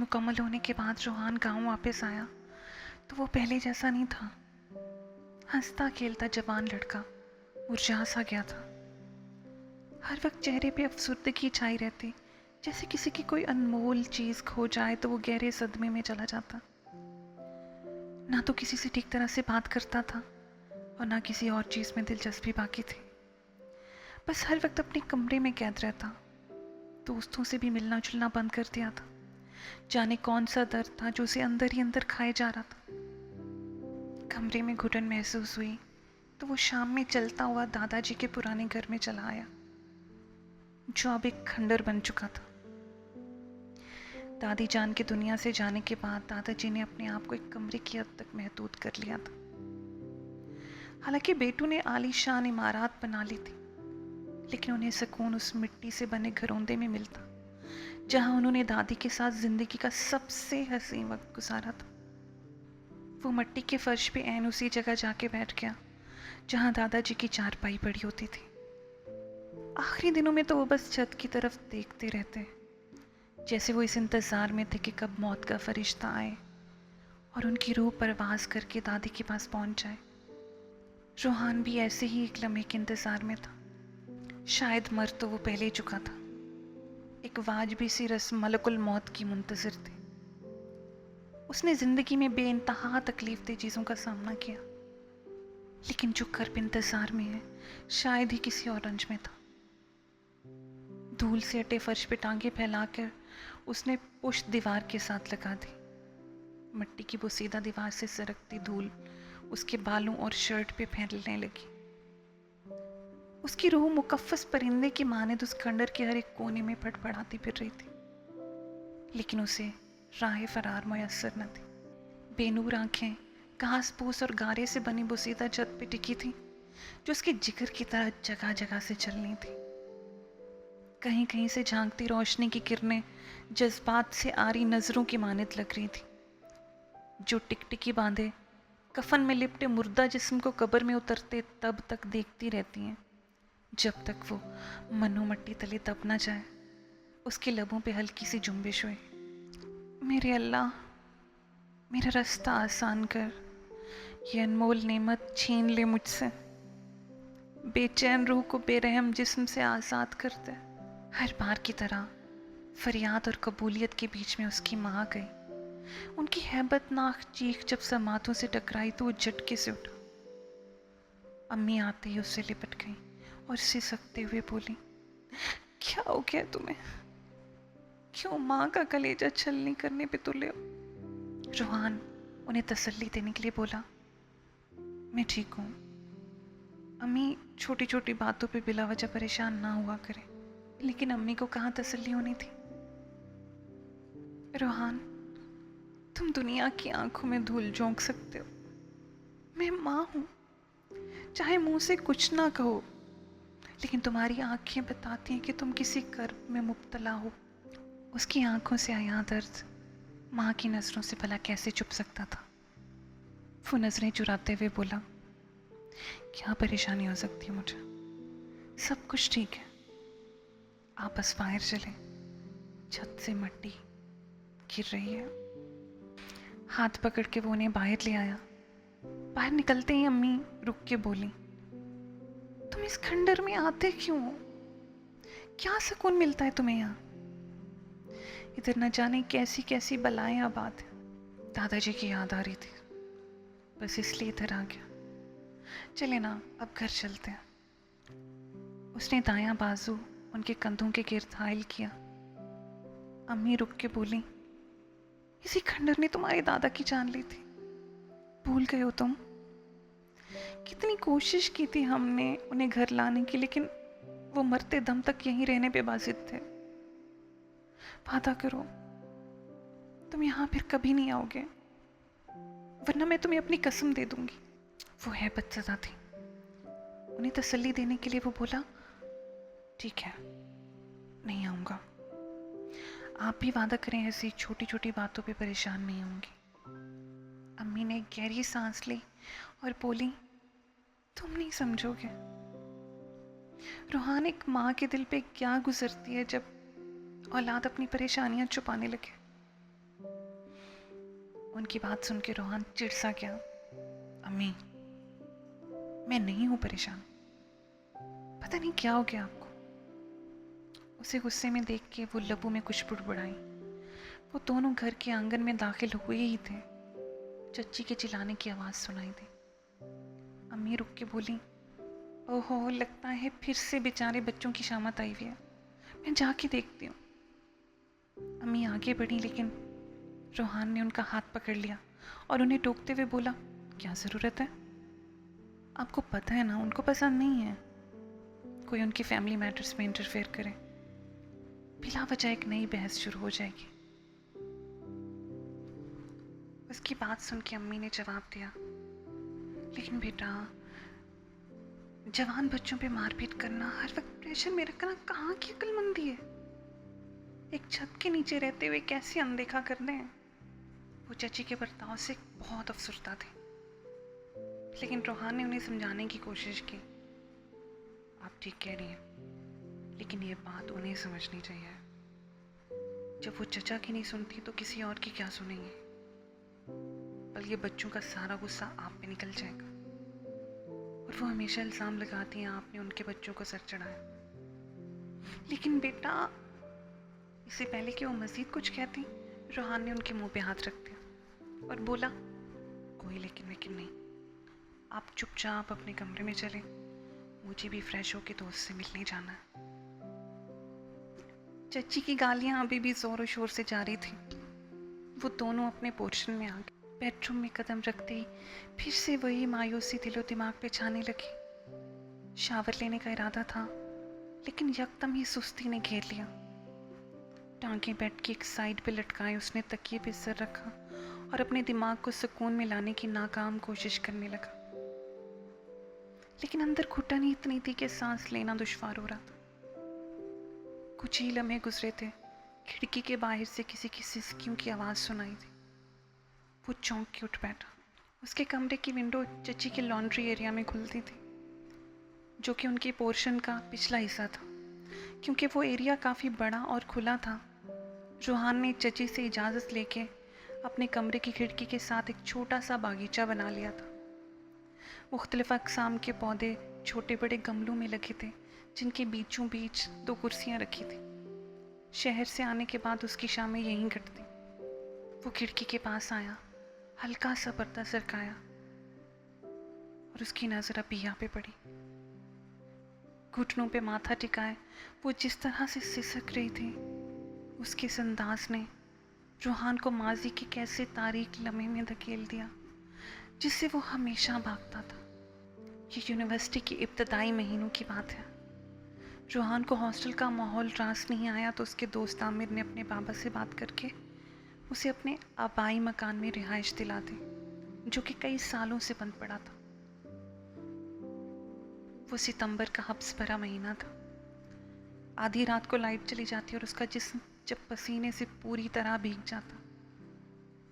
मुकम्मल होने के बाद रोहान गांव वापस आया तो वो पहले जैसा नहीं था। हंसता खेलता जवान लड़का मुरझा सा गया था। हर वक्त चेहरे पे अफसुर्दगी छाई रहती, जैसे किसी की कोई अनमोल चीज़ खो जाए तो वो गहरे सदमे में चला जाता। ना तो किसी से ठीक तरह से बात करता था और ना किसी और चीज़ में दिलचस्पी बाकी थी। बस हर वक्त अपने कमरे में कैद रहता। दोस्तों से भी मिलना जुलना बंद कर दिया था। जाने कौन सा दर्द था जो उसे अंदर ही अंदर खाए जा रहा था। कमरे में घुटन महसूस हुई तो वो शाम में चलता हुआ दादाजी के पुराने घर में चला आया, जो अब एक खंडर बन चुका था। दादी जान के दुनिया से जाने के बाद दादाजी ने अपने आप को एक कमरे की हद तक महदूद कर लिया था। हालांकि बेटू ने आलीशान इमारत बना ली थी, लेकिन उन्हें सुकून उस मिट्टी से बने घरोंदे में मिलता जहां उन्होंने दादी के साथ जिंदगी का सबसे हसीन वक्त गुजारा था। वो मिट्टी के फर्श पे ऐन उसी जगह जाके बैठ गया जहां दादाजी की चारपाई पड़ी होती थी। आखिरी दिनों में तो वो बस छत की तरफ देखते रहते, जैसे वो इस इंतज़ार में थे कि कब मौत का फरिश्ता आए और उनकी रूह परवाज करके दादी के पास पहुंच जाए। रोहान भी ऐसे ही एक लम्हे के इंतज़ार में था। शायद मर तो वो पहले ही चुका था। एक वाजबी सी रस्म मलकुल मौत की मुंतज़िर थी। उसने ज़िंदगी में बेइंतहा तकलीफ दे चीज़ों का सामना किया, लेकिन जो कर्ब इंतज़ार में है शायद ही किसी और रंज में था। धूल से अटे फर्श पे टांगे फैलाकर उसने पुश्त दीवार के साथ लगा दी। मिट्टी की बोसीदा दीवार से सरकती धूल उसके बालों और शर्ट पे फैलने लगी। उसकी रूह मुकफ्फस परिंदे की मानिंद उस खंडर के हर एक कोने में फड़फड़ाती फिर रही थी, लेकिन उसे राह फरार मुयस्सर न थी। बेनूर आंखें घास फूस और गारे से बनी बोसीदा छत पे टिकी थी, जो उसके जिगर की तरह जगह जगह से चलनी थी। कहीं कहीं से झांकती रोशनी की किरणें जज्बात से आ रही नजरों की मानित लग रही थी, जो टिकटिकी बांधे कफन में लिपटे मुर्दा जिस्म को कब्र में उतरते तब तक देखती रहती हैं, जब तक वो मनो मट्टी तले दब न जाए। उसके लबों पे हल्की सी जुम्बिश हुई। मेरे अल्लाह, मेरा रास्ता आसान कर, ये अनमोल नेमत छीन ले मुझसे। बेचैन रूह को बेरहम जिस्म से आज़ाद कर दे। हर बार की तरह फरियाद और कबूलियत के बीच में उसकी माँ गई। उनकी हैबतनाक चीख जब समातों से टकराई तो वो झटके से उठा। अम्मी आते ही उससे लिपट गई और सिसकते हुए बोली, क्या हो गया तुम्हें? क्यों माँ का कलेजा छलनी करने पे तुले हो? रोहान उन्हें तसल्ली देने के लिए बोला, मैं ठीक हूँ। अम्मी छोटी छोटी बातों पे बिला वजह परेशान ना हुआ करे। लेकिन अम्मी को कहाँ तसल्ली होनी थी। रोहान, तुम दुनिया की आंखों में धूल झोंक सकते हो, मैं माँ हूँ। चाहे मुंह से कुछ ना कहो, लेकिन तुम्हारी आंखें बताती हैं कि तुम किसी कर्ब में मुब्तला हो। उसकी आंखों से आया दर्द माँ की नज़रों से भला कैसे छुप सकता था। वो नज़रें चुराते हुए बोला, क्या परेशानी हो सकती है मुझे? सब कुछ ठीक है, आप बस बाहर चले, छत से मिट्टी गिर रही है। हाथ पकड़ के वो उन्हें बाहर ले आया। बाहर निकलते ही अम्मी रुक के बोली, तुम इस खंडर में आते क्यों हो? क्या सुकून मिलता है तुम्हें यहाँ? इधर न जाने कैसी कैसी बलाएं आबाद है। दादाजी की याद आ रही थी, बस इसलिए इधर आ गया। चले ना, अब घर चलते हैं। उसने दायां बाजू उनके कंधों के गिर्द हाइल किया। अम्मी रुक के बोली, इसी खंडर ने तुम्हारे दादा की जान ली थी, भूल गए हो तुम? कितनी कोशिश की थी हमने उन्हें घर लाने की, लेकिन वो मरते दम तक यहीं रहने पे बाजिद थे। वादा करो तुम यहाँ फिर कभी नहीं आओगे, वरना मैं तुम्हें अपनी कसम दे दूंगी। वो हैबतज़दा थी। उन्हें तसल्ली देने के लिए वो बोला, ठीक है, नहीं आऊँगा। आप भी वादा करें ऐसी छोटी छोटी बातों पे परेशान नहीं होंगी। अम्मी ने गहरी सांस ली और बोली, तुम नहीं समझोगे। रूहान, एक माँ के दिल पे क्या गुजरती है जब औलाद अपनी परेशानियां छुपाने लगे। उनकी बात सुन के रोहन चिढ़ सा गया। अम्मी, मैं नहीं हूं परेशान, पता नहीं क्या हो गया आपको। उसे गुस्से में देख के वो लबों में कुछ बुड़बुड़ाई। वो दोनों घर के आंगन में दाखिल हुए ही थे, चच्ची के चिल्लाने की आवाज़ सुनाई दी। अम्मी रुक के बोली, ओहो, लगता है फिर से बेचारे बच्चों की शामत आई हुई है, मैं जाके देखती हूँ। अम्मी आगे बढ़ी, लेकिन रोहान ने उनका हाथ पकड़ लिया और उन्हें टोकते हुए बोला, क्या ज़रूरत है? आपको पता है ना उनको पसंद नहीं है कोई उनकी फैमिली मैटर्स में इंटरफेयर करे। बिला वजह एक नई बहस शुरू हो जाएगी। उसकी बात सुन के अम्मी ने जवाब दिया, लेकिन बेटा, जवान बच्चों पे मारपीट करना, हर वक्त प्रेशर में रखना कहाँ की अक्लमंदी है? एक छत के नीचे रहते हुए कैसे अनदेखा कर दें? वो चची के बर्ताव से बहुत अफसरदा थे, लेकिन रोहान ने उन्हें समझाने की कोशिश की। आप ठीक कह रही हैं, लेकिन ये बात उन्हें समझनी चाहिए। जब वो चचा की नहीं सुनती तो किसी और की क्या सुनेंगे? बल्कि बच्चों का सारा गुस्सा आप पे निकल जाएगा। और वो हमेशा इल्ज़ाम लगाती हैं आपने उनके बच्चों को सर चढ़ाया। लेकिन बेटा, इससे पहले कि वो मज़ीद कुछ कहती, रोहान ने उनके मुंह पे हाथ रख दिया और बोला, कोई लेकिन वेकिन नहीं, आप चुपचाप अपने कमरे में चलें, मुझे भी फ्रेश होके दोस्त से मिलने जाना है। चच्ची की गालियां अभी भी जोर शोर से जारी थी। वो दोनों अपने पोर्शन में आ गए। बेडरूम में कदम रखते ही फिर से वही मायूसी दिलो दिमाग पे छाने लगी। शावर लेने का इरादा था, लेकिन यकदम ही सुस्ती ने घेर लिया। टांगे बेड की एक साइड पे लटकाए उसने तकिए पे सर रखा और अपने दिमाग को सुकून में लाने की नाकाम कोशिश करने लगा। लेकिन अंदर घुटन ही इतनी थी कि सांस लेना दुश्वार हो रहा था। कुछ ही लम्हे गुजरे थे, खिड़की के बाहर से किसी की सिसकियों की आवाज़ सुनाई दी। वो चौंक के उठ बैठा। उसके कमरे की विंडो चची के लॉन्ड्री एरिया में खुलती थी, जो कि उनके पोर्शन का पिछला हिस्सा था। क्योंकि वो एरिया काफ़ी बड़ा और खुला था, रोहान ने चची से इजाज़त लेके अपने कमरे की खिड़की के साथ एक छोटा सा बागीचा बना लिया था। मुख्तलिफ अक़साम के पौधे छोटे बड़े गमलों में लगे थे, जिनके बीचों बीच 2 कुर्सियाँ रखी थी। शहर से आने के बाद उसकी शामें यहीं कटती। वो खिड़की के पास आया, हल्का सा पर्दा सरकाया और उसकी नज़र अबिया पे पड़ी। घुटनों पे माथा टिकाए वो जिस तरह से सिसक रही थी, उसके इस अंदाज ने रोहान को माजी के कैसे तारीख लम्हे में धकेल दिया, जिससे वो हमेशा भागता था। ये यूनिवर्सिटी के इब्तदाई महीनों की बात है। रोहान को हॉस्टल का माहौल रास नहीं आया तो उसके दोस्त आमिर ने अपने बाबा से बात करके उसे अपने आबाई मकान में रिहाइश दिला दी, जो कि कई सालों से बंद पड़ा था। वो सितंबर का हब्स भरा महीना था। आधी रात को लाइट चली जाती और उसका जिस्म जब पसीने से पूरी तरह भीग जाता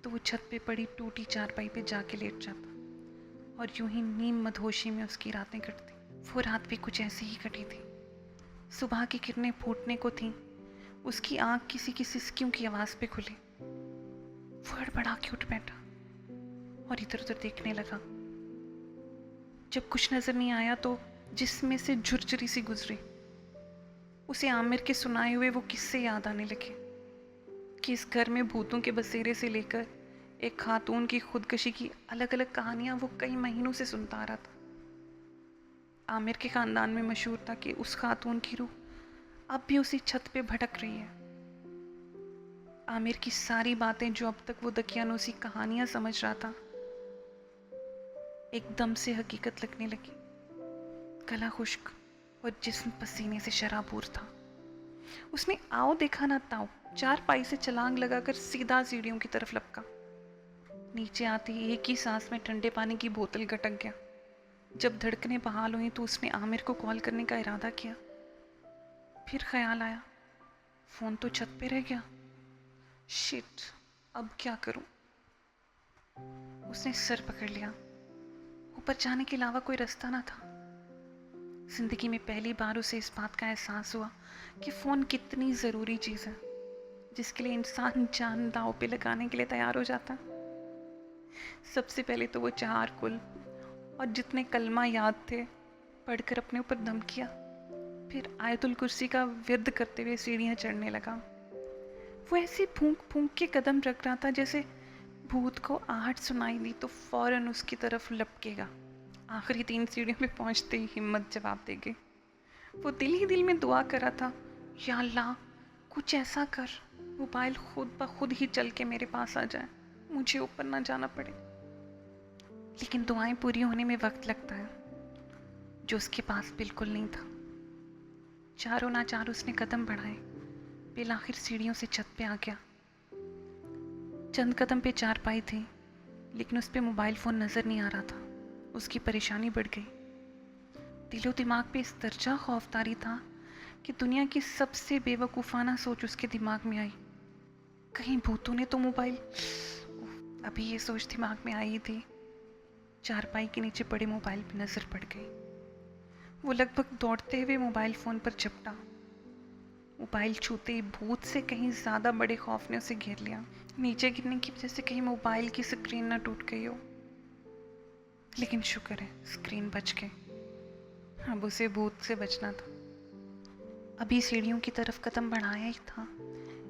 तो वो छत पे पड़ी टूटी चारपाई पे जाके लेट जाता और यूं ही नीम मदहोशी में उसकी रातें कटती। वो रात भी कुछ ऐसी ही कटी थी। सुबह की किरणें फूटने को थीं। उसकी आंख किसी की सिसकियों की आवाज़ पे खुली। वो हड़बड़ा के उठ बैठा और इधर उधर देखने लगा। जब कुछ नजर नहीं आया तो जिसमें से झुरझुरी सी गुजरी। उसे आमिर के सुनाए हुए वो किस्से याद आने लगे कि इस घर में भूतों के बसेरे से लेकर एक खातून की खुदकशी की अलग अलग कहानियां वो कई महीनों से सुनता आ रहा था। आमिर के खानदान में मशहूर था कि उस खातून की रूह अब भी उसी छत पे भटक रही है। आमिर की सारी बातें जो अब तक वो दकियानूसी कहानियां समझ रहा था, एकदम से हकीकत लगने लगी। गला खुश्क और जिस्म पसीने से शराबूर था। उसने आओ देखा ना ताओ चारपाई से छलांग लगाकर सीधा सीढ़ियों की तरफ लपका। नीचे आते ही एक ही सांस में ठंडे पानी की बोतल गटक गया। जब धड़कनें बहाल हुई तो उसने आमिर को कॉल करने का इरादा किया। फिर ख्याल आया, फोन तो छत पे रह गया। शिट, अब क्या करूं? उसने सर पकड़ लिया। ऊपर जाने के अलावा कोई रास्ता ना था। जिंदगी में पहली बार उसे इस बात का एहसास हुआ कि फ़ोन कितनी ज़रूरी चीज़ है, जिसके लिए इंसान जान दांव पे लगाने के लिए तैयार हो जाता। सबसे पहले तो वो 4 कुल और जितने कलमा याद थे पढ़कर अपने ऊपर दम किया। फिर आयतुल कुर्सी का विर्द करते हुए सीढ़ियाँ चढ़ने लगा। वो ऐसे फूंक फूंक के कदम रख रहा था जैसे भूत को आहट सुनाई दी तो फौरन उसकी तरफ लपकेगा। आखिरी 3 सीढ़ियों पे पहुंचते ही हिम्मत जवाब दे गई। वो दिल ही दिल में दुआ कर रहा था, या अल्लाह कुछ ऐसा कर, मोबाइल खुद ब खुद ही चल के मेरे पास आ जाए, मुझे ऊपर ना जाना पड़े। लेकिन दुआएं पूरी होने में वक्त लगता है, जो उसके पास बिल्कुल नहीं था। चारों नाचार उसने कदम बढ़ाए, बिल आखिर सीढ़ियों से छत पे आ गया। चंद कदम पे चारपाई थी, लेकिन उस पे मोबाइल फ़ोन नज़र नहीं आ रहा था। उसकी परेशानी बढ़ गई। दिलो दिमाग पे इस दर्जा खौफदारी था कि दुनिया की सबसे बेवकूफ़ाना सोच उसके दिमाग में आई, कहीं भूतों ने तो मोबाइल। अभी ये सोच दिमाग में आई थी, चारपाई के नीचे पड़े मोबाइल पे नज़र पड़ गई। वो लगभग दौड़ते हुए मोबाइल फ़ोन पर झपटा। मोबाइल छूते ही भूत से कहीं ज़्यादा बड़े खौफ ने उसे घेर लिया। नीचे गिरने की वजह से कहीं मोबाइल की स्क्रीन ना टूट गई हो, लेकिन शुक्र है स्क्रीन बच गई। अब उसे भूत से बचना था। अभी सीढ़ियों की तरफ कदम बढ़ाया ही था,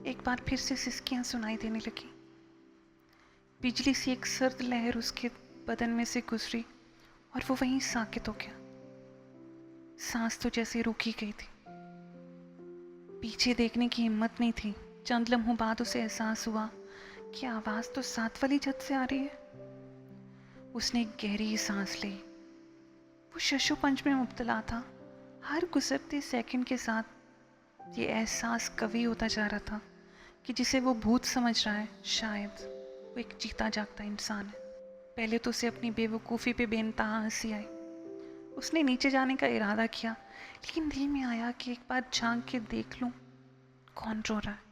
एक बार फिर से सिसकियां सुनाई देने लगी। बिजली सी एक सर्द लहर उसके बदन में से गुजरी और वो वहीं साकित हो गया। सांस तो जैसे रुक ही गई थी। पीछे देखने की हिम्मत नहीं थी। चंद लम्हों बाद उसे एहसास हुआ कि आवाज़ तो साथ वाली छत से आ रही है। उसने एक गहरी सांस ली। वो शशुपंच में मुब्तला था। हर गुजरते सेकंड के साथ ये एहसास कवी होता जा रहा था कि जिसे वो भूत समझ रहा है, शायद वो एक जीता जागता इंसान है। पहले तो उसे अपनी बेवकूफ़ी पे बेनतहा हंसी आई। उसने नीचे जाने का इरादा किया, लेकिन दिल में आया कि एक बार झांक के देख लूं कौन रो रहा है।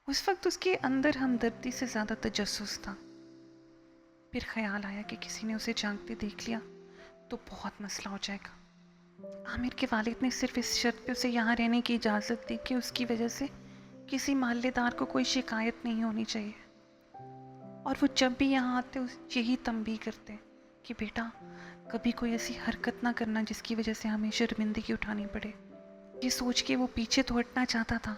उस वक्त उसके अंदर हमदर्दी से ज़्यादा तजस्सुस था। फिर ख्याल आया कि किसी ने उसे झांकते देख लिया तो बहुत मसला हो जाएगा। आमिर के वालिद ने सिर्फ इस शर्त पे उसे यहाँ रहने की इजाज़त दी कि उसकी वजह से किसी मोहल्लेदार को कोई शिकायत नहीं होनी चाहिए। और वो जब भी यहाँ आते यही तंबीह करते कि बेटा कभी कोई ऐसी हरकत ना करना जिसकी वजह से हमें शर्मिंदगी उठानी पड़े। ये सोच के वो पीछे तो हटना चाहता था,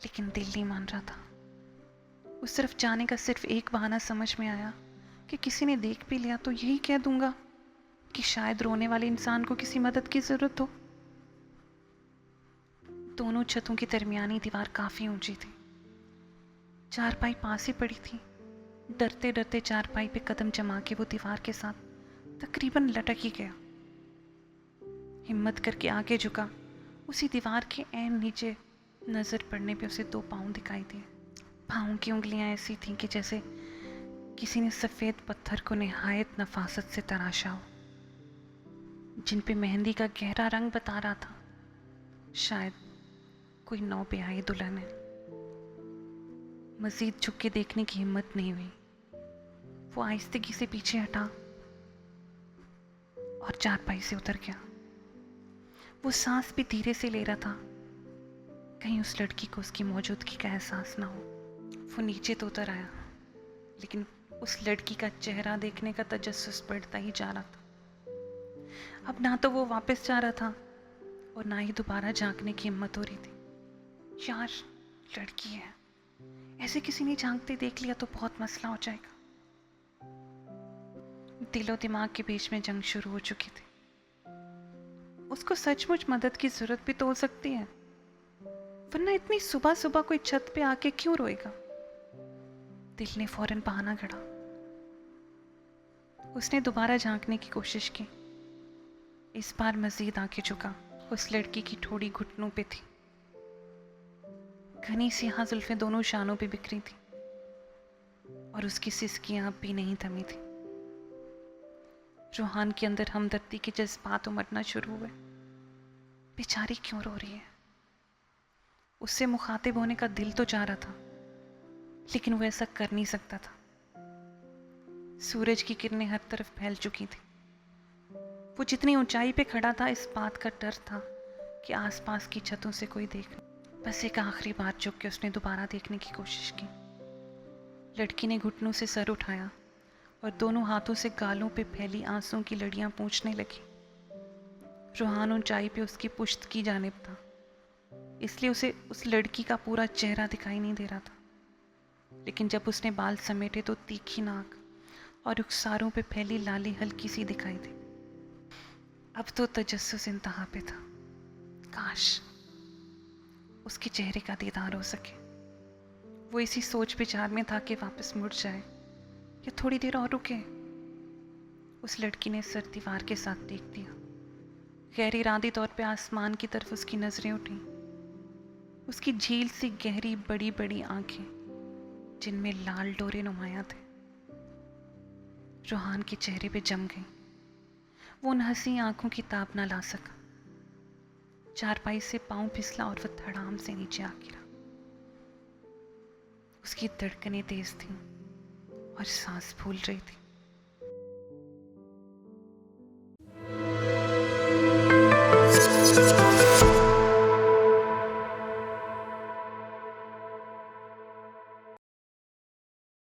लेकिन दिल नहीं मान रहा था। उस तरफ जाने का सिर्फ एक बहाना समझ में आया कि किसी ने देख भी लिया तो यही कह दूंगा कि शायद रोने वाले इंसान को किसी मदद की ज़रूरत हो। दोनों छतों की दरमियानी दीवार काफ़ी ऊंची थी। चारपाई पास ही पड़ी थी। डरते डरते चारपाई पे कदम जमा के वो दीवार के साथ तकरीबन लटक ही गया। हिम्मत करके आगे झुका। उसी दीवार के ऐन नीचे नज़र पड़ने पे उसे 2 पाँव दिखाई दिए। पाँव की उंगलियां ऐसी थीं कि जैसे किसी ने सफ़ेद पत्थर को निहायत नफासत से तराशा हो, जिन पे मेहंदी का गहरा रंग बता रहा था शायद कोई नौ ब्याही दुल्हन है। मज़ीद झुक के देखने की हिम्मत नहीं हुई। वो आहिस्तगी से पीछे हटा और चारपाई से उतर गया। वो सांस भी धीरे से ले रहा था, कहीं उस लड़की को उसकी मौजूदगी का एहसास ना हो। वो नीचे तो उतर आया, लेकिन उस लड़की का चेहरा देखने का तजस्सुस बढ़ता ही जा रहा था। अब ना तो वो वापस जा रहा था और ना ही दोबारा झांकने की हिम्मत हो रही थी। यार लड़की है, ऐसे किसी ने झांकते देख लिया तो बहुत मसला हो जाएगा। दिलो दिमाग के बीच में जंग शुरू हो चुकी थी। उसको सचमुच मदद की जरूरत भी तो हो सकती है, वरना इतनी सुबह सुबह कोई छत पे आके क्यों रोएगा। दिल ने फौरन बहाना गढ़ा। उसने दोबारा झांकने की कोशिश की। इस बार मजीद आंखें झुका। उस लड़की की ठोड़ी घुटनों पे थी। घनी सियाह जुल्फें दोनों शानों पे बिखरी थी और उसकी सिसकियां अब भी नहीं थमी थी। रूहान के अंदर हमदर्दी के जज्बात उमड़ना शुरू हुए। बेचारी क्यों रो रही है। उससे मुखातिब होने का दिल तो चाह रहा था, लेकिन वो ऐसा कर नहीं सकता था। सूरज की किरणें हर तरफ फैल चुकी थी। वो जितनी ऊंचाई पे खड़ा था, इस बात का डर था कि आसपास की छतों से कोई देख। बस एक आखिरी बार झुक के उसने दोबारा देखने की कोशिश की। लड़की ने घुटनों से सर उठाया और दोनों हाथों से गालों पे फैली आंसुओं की लड़ियां पोंछने लगी। रोहान ऊंचाई पे उसकी पुश्त की जानिब था, इसलिए उसे उस लड़की का पूरा चेहरा दिखाई नहीं दे रहा था। लेकिन जब उसने बाल समेटे तो तीखी नाक और रुखसारों पे फैली लाली हल्की सी दिखाई दी। अब तो तजस्सुस इंतहा पे था। काश उसके चेहरे का दीदार हो सके। वो इसी सोच विचार में था कि वापस मुड़ जाए या थोड़ी देर और रुके। उस लड़की ने सर दीवार के साथ टेक दिया। गैर इरादी तौर पे आसमान की तरफ उसकी नजरें उठी। उसकी झील सी गहरी बड़ी बड़ी आंखें जिनमें लाल डोरे नुमाया थे रोहान के चेहरे पे जम गई। वो उन हंसी आंखों की ताब ना ला सका। चारपाई से पांव फिसला और वह धड़ाम से नीचे आ गिरा। उसकी धड़कनें तेज थीं और सांस फूल रही थी।